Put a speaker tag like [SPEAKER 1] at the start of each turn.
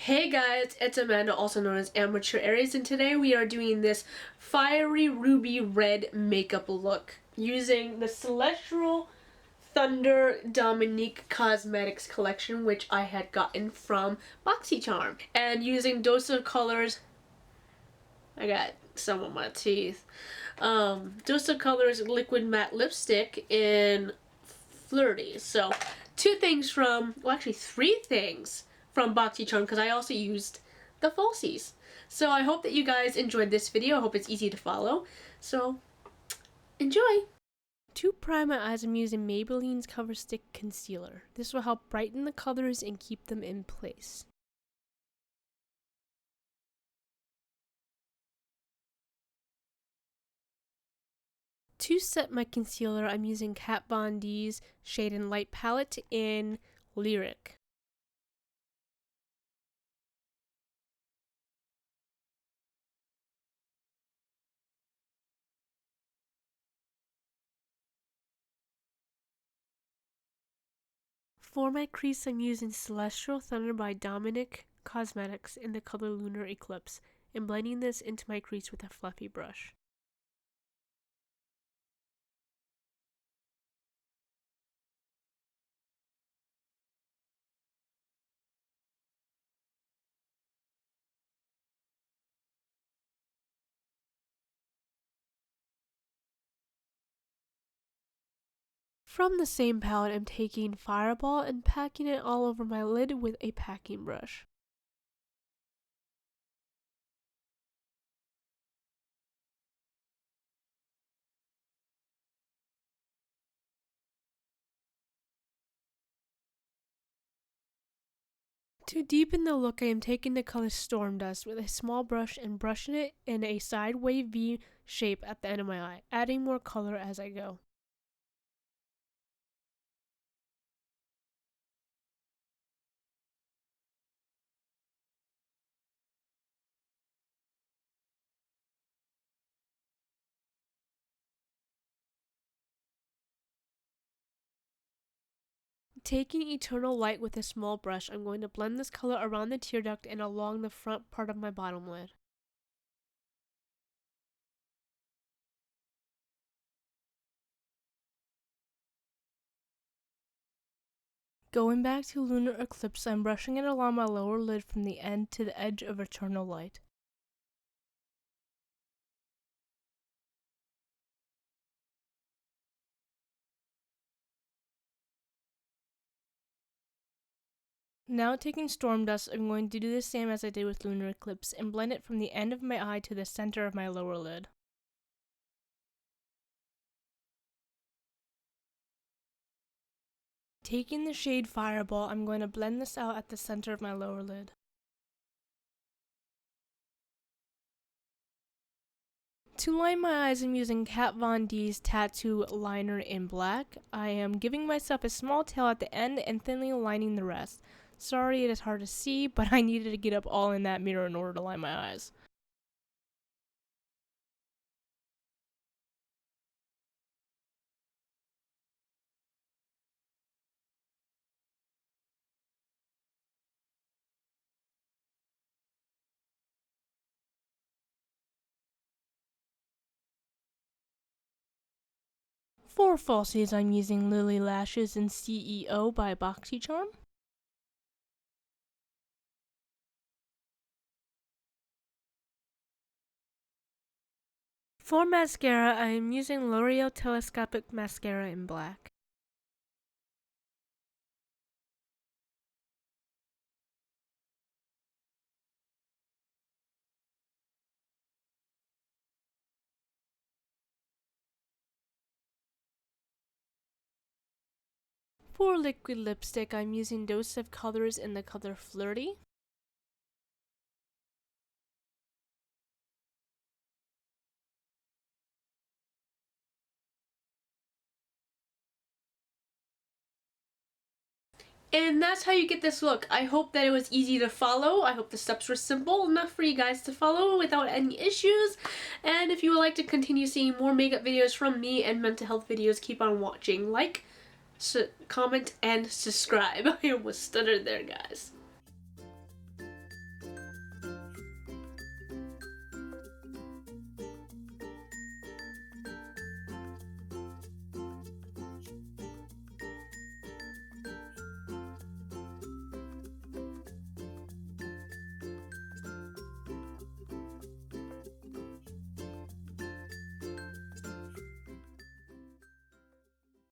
[SPEAKER 1] Hey guys, it's Amanda, also known as Amateur Aries, and today we are doing this fiery ruby red makeup look using the Celestial Thunder Dominique Cosmetics collection, which I had gotten from BoxyCharm, and using Dose of Colors. I got some on my teeth. Dose of Colors liquid matte lipstick in Flirty. So three things from BoxyCharm, because I also used the falsies. So I hope that you guys enjoyed this video. I hope it's easy to follow. So enjoy! To prime my eyes, I'm using Maybelline's Cover Stick Concealer. This will help brighten the colors and keep them in place. To set my concealer, I'm using Kat Von D's Shade and Light palette in Lyric. For my crease, I'm using Celestial Thunder by Dominique Cosmetics in the color Lunar Eclipse, and blending this into my crease with a fluffy brush. From the same palette, I'm taking Fireball and packing it all over my lid with a packing brush. To deepen the look, I am taking the color Storm Dust with a small brush and brushing it in a sideways V shape at the end of my eye, adding more color as I go. Taking Eternal Light with a small brush, I'm going to blend this color around the tear duct and along the front part of my bottom lid. Going back to Lunar Eclipse, I'm brushing it along my lower lid from the end to the edge of Eternal Light. Now taking Storm Dust, I'm going to do the same as I did with Lunar Eclipse and blend it from the end of my eye to the center of my lower lid. Taking the shade Fireball, I'm going to blend this out at the center of my lower lid. To line my eyes, I'm using Kat Von D's Tattoo Liner in black. I am giving myself a small tail at the end and thinly lining the rest. Sorry it is hard to see, but I needed to get up all in that mirror in order to line my eyes. For falsies, I'm using Lily Lashes in CEO by BoxyCharm. For mascara, I am using L'Oreal Telescopic Mascara in black. For liquid lipstick, I'm using Dose of Colors in the color Flirty. And that's how you get this look. I hope that it was easy to follow. I hope the steps were simple enough for you guys to follow without any issues. And if you would like to continue seeing more makeup videos from me and mental health videos, keep on watching. Like, comment, and subscribe. I almost stuttered there, guys.